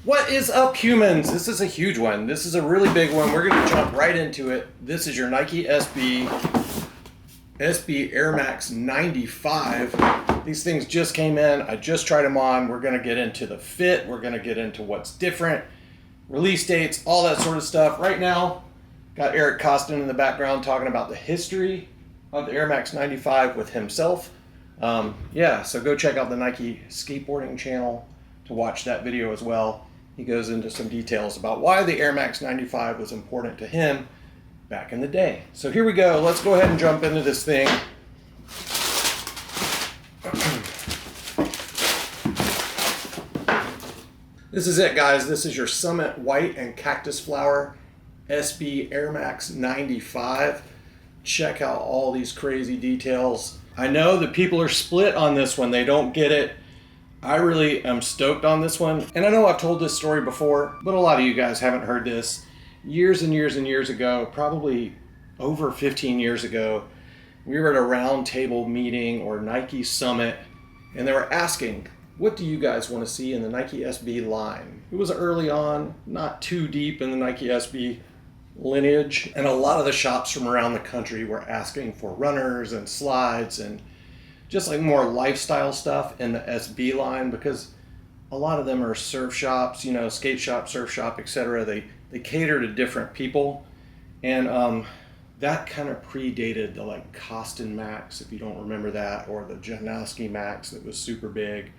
What is up, humans? This is a huge one. This is a really big one. We're going to jump right into it. This is your Nike SB Airmax 95. These things just came in. I just tried them on. We're going to get into the fit. We're going to get into what's different, release dates, all that sort of stuff. Right now, got Eric Costin in the background talking about the history of the Airmax 95 with himself. So go check out the Nike skateboarding channel to watch that video as well. He goes into some details about why the Airmax 95 was important to him back in the day. So here we go. Let's go ahead and jump into this thing. This is it, guys. This is your Summit White and Cactus Flower SB Airmax 95. Check out all these crazy details. I know that people are split on this one. They don't get it. I really am stoked on this one. And I know I've told this story before, but a lot of you guys haven't heard this. Years and years and years ago, probably over 15 years ago, we were at a round table meeting or Nike Summit, and they were asking, what do you guys want to see in the Nike SB line? It was early on, not too deep in the Nike SB lineage, and a lot of the shops from around the country were asking for runners and slides and just like more lifestyle stuff in the SB line, because a lot of them are surf shops, you know, skate shop, surf shop, etc. They cater to different people, and that kind of predated the like Costin Max, if you don't remember that, or the Janowski Max that was super big,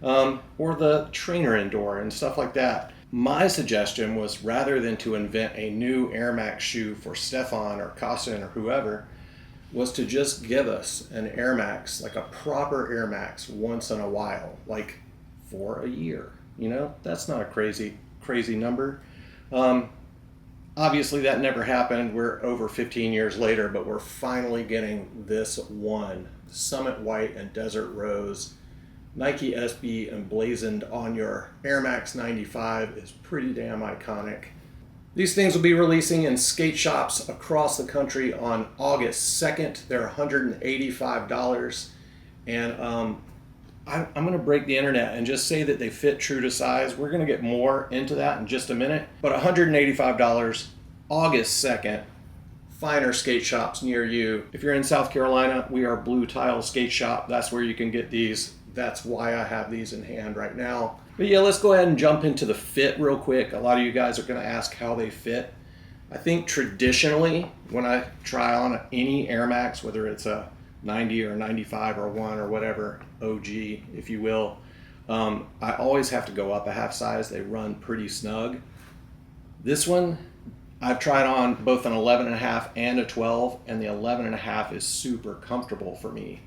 or the Trainer Indoor and stuff like that. My suggestion was, rather than to invent a new Air Max shoe for Stefan or Costin or whoever, was to just give us an Air Max, like a proper Air Max, once in a while, like for a year. You know, that's not a crazy number. Obviously that never happened. We're over 15 years later, but we're finally getting this one. Summit White and Desert Rose Nike SB emblazoned on your Air Max 95 is pretty damn iconic. These things will be releasing in skate shops across the country on August 2nd. They're $185. And I'm going to break the internet and just say that they fit true to size. We're going to get more into that in just a minute. But $185, August 2nd, finer skate shops near you. If you're in South Carolina, we are Blue Tile Skate Shop. That's where you can get these. That's why I have these in hand right now. But yeah, let's go ahead and jump into the fit real quick. A lot of you guys are going to ask how they fit. I think traditionally, when I try on any Air Max, whether it's a 90 or 95 or 1 or whatever, OG, if you will, I always have to go up a half size. They run pretty snug. This one, I've tried on both an 11.5 and a 12, and the 11.5 is super comfortable for me.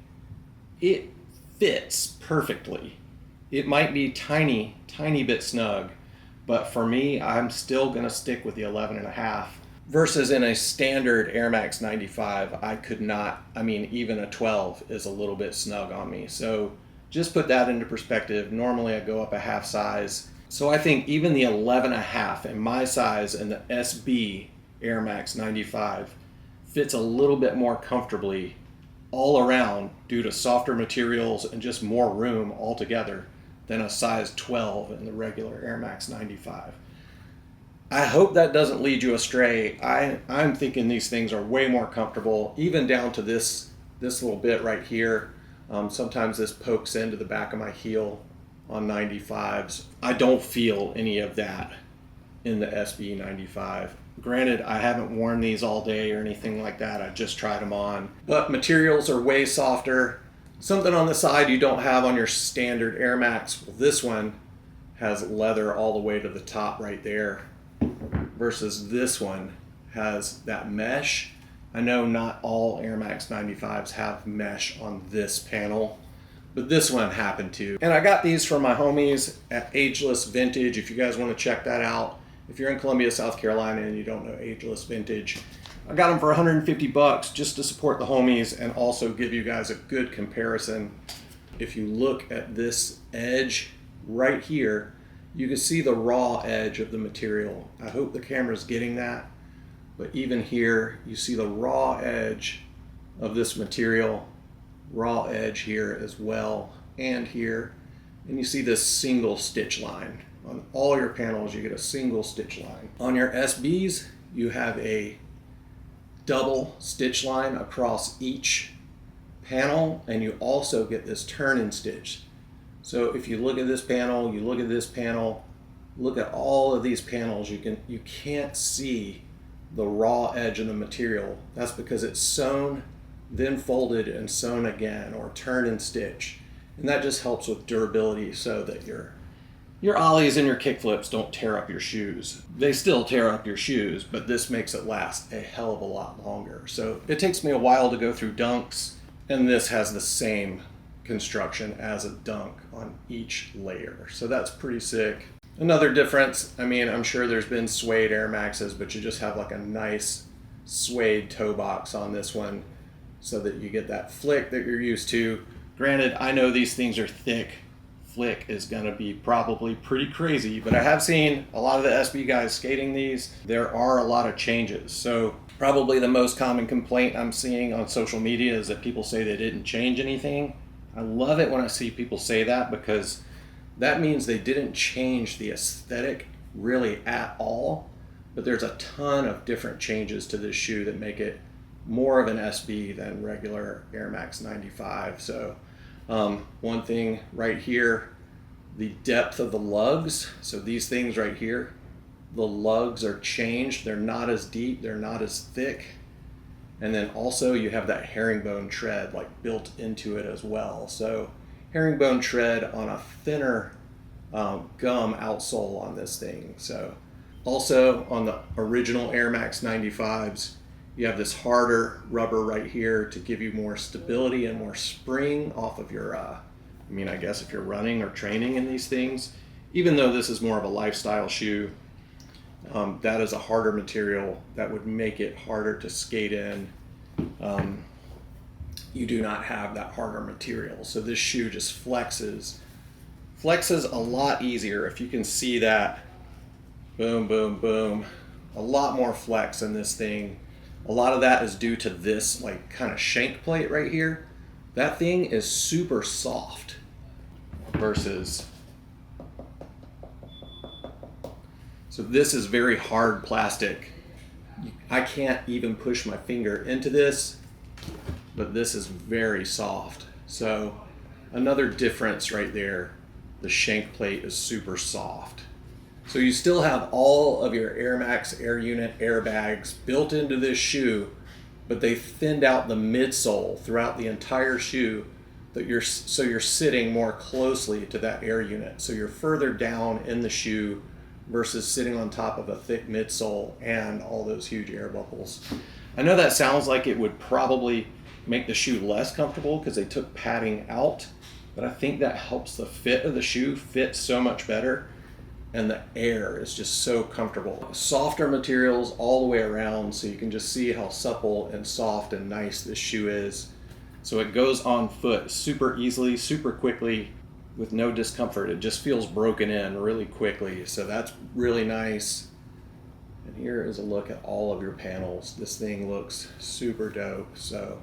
It fits perfectly. It might be tiny bit snug, but for me, I'm still gonna stick with the 11.5. Versus in a standard Air Max 95, I could not, even a 12 is a little bit snug on me. So just put that into perspective. Normally I go up a half size. So I think even the 11.5 in my size and the SB Air Max 95 fits a little bit more comfortably all around due to softer materials and just more room altogether than a size 12 in the regular Air Max 95. I hope that doesn't lead you astray. I'm thinking these things are way more comfortable, even down to this little bit right here. Sometimes this pokes into the back of my heel on 95s. I don't feel any of that in the SB 95. Granted, I haven't worn these all day or anything like that. I just tried them on. But materials are way softer. Something on the side you don't have on your standard Air Max. Well, this one has leather all the way to the top right there, versus this one has that mesh. I know not all Air Max 95s have mesh on this panel, but this one happened to. And I got these from my homies at Ageless Vintage. If you guys want to check that out, if you're in Columbia, South Carolina, and you don't know Ageless Vintage, I got them for 150 bucks just to support the homies and also give you guys a good comparison. If you look at this edge right here, you can see the raw edge of the material. I hope the camera's getting that, but even here, you see the raw edge of this material, raw edge here as well, and here, and you see this single stitch line. On all your panels, you get a single stitch line. On your SBs, you have a double stitch line across each panel, and you also get this turn and stitch. So if you look at this panel, you look at this panel, look at all of these panels, you can't see the raw edge of the material. That's because it's sewn, then folded and sewn again, or turn and stitch. And that just helps with durability so that your ollies and your kick flips don't tear up your shoes. They still tear up your shoes, but this makes it last a hell of a lot longer. So it takes me a while to go through dunks, and this has the same construction as a dunk on each layer. So that's pretty sick. Another difference, I mean, I'm sure there's been suede Air Maxes, but you just have like a nice suede toe box on this one so that you get that flick that you're used to. Granted, I know these things are thick. Flick is gonna be probably pretty crazy, but I have seen a lot of the SB guys skating these. There are a lot of changes. So probably the most common complaint I'm seeing on social media is that people say they didn't change anything. I love it when I see people say that, because that means they didn't change the aesthetic really at all, but there's a ton of different changes to this shoe that make it more of an SB than regular Air Max 95. So one thing right here, the depth of the lugs. So these things right here, the lugs are changed. They're not as deep, they're not as thick. And then also you have that herringbone tread like built into it as well. So herringbone tread on a thinner gum outsole on this thing. So also on the original Air Max 95s, you have this harder rubber right here to give you more stability and more spring off of your, I guess if you're running or training in these things, even though this is more of a lifestyle shoe, that is a harder material that would make it harder to skate in. You do not have that harder material. So this shoe just flexes a lot easier. If you can see that, boom, boom, boom, a lot more flex in this thing. A lot of that is due to this like kind of shank plate right here. That thing is super soft versus, so this is very hard plastic. I can't even push my finger into this, but this is very soft. So another difference right there, the shank plate is super soft. So you still have all of your Air Max Air Unit airbags built into this shoe, but they thinned out the midsole throughout the entire shoe so you're sitting more closely to that air unit. So you're further down in the shoe versus sitting on top of a thick midsole and all those huge air bubbles. I know that sounds like it would probably make the shoe less comfortable because they took padding out, but I think that helps the fit of the shoe fit so much better, and the air is just so comfortable. Softer materials all the way around, so you can just see how supple and soft and nice this shoe is. So it goes on foot super easily, super quickly, with no discomfort. It just feels broken in really quickly, so that's really nice. And here is a look at all of your panels. This thing looks super dope. So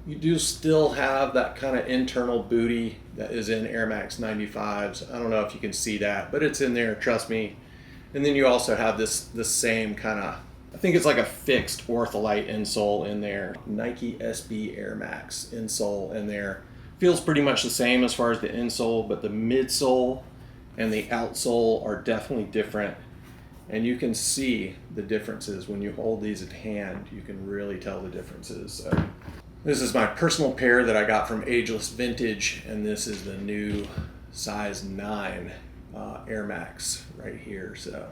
you do still have that kind of internal booty that is in Air Max 95s. I don't know if you can see that, but it's in there, trust me. And then you also have the same kind of, I think it's like a fixed Ortholite insole in there. Nike SB Airmax insole in there. Feels pretty much the same as far as the insole, but the midsole and the outsole are definitely different. And you can see the differences when you hold these at hand. You can really tell the differences. So this is my personal pair that I got from Ageless Vintage, and this is the new size 9 Air Max right here. So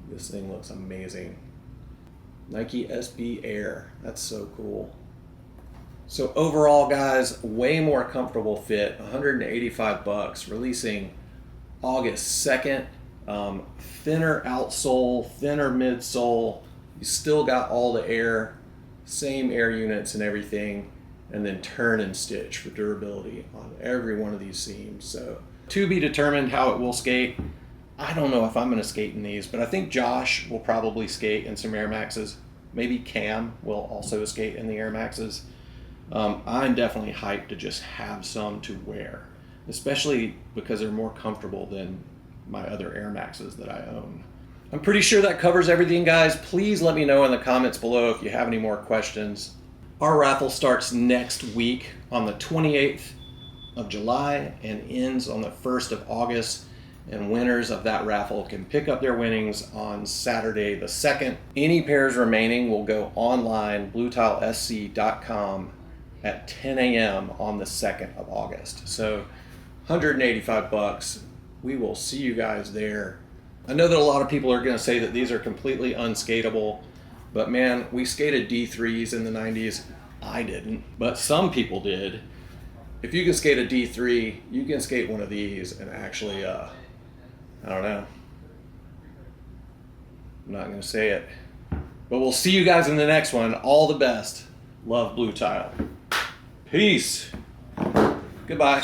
this thing looks amazing. Nike SB Air, that's so cool. So overall, guys, way more comfortable fit, $185, releasing August 2nd. Thinner outsole, thinner midsole. You still got all the air, same air units and everything, and then turn and stitch for durability on every one of these seams. So to be determined how it will skate. I don't know if I'm going to skate in these, but I think Josh will probably skate in some Air Maxes. Maybe Cam will also skate in the Air Maxes. I'm definitely hyped to just have some to wear, especially because they're more comfortable than my other Airmaxes that I own. I'm pretty sure that covers everything, guys. Please let me know in the comments below if you have any more questions. Our raffle starts next week on the 28th of July and ends on the 1st of August. And winners of that raffle can pick up their winnings on Saturday the 2nd. Any pairs remaining will go online, bluetilesc.com, at 10 a.m. on the 2nd of August. So $185. We will see you guys there. I know that a lot of people are going to say that these are completely unskateable, but man, we skated D3s in the 90s. I didn't, but some people did. If you can skate a D3, you can skate one of these and actually, I don't know. I'm not going to say it, but we'll see you guys in the next one. All the best. Love, Blue Tile. Peace. Goodbye.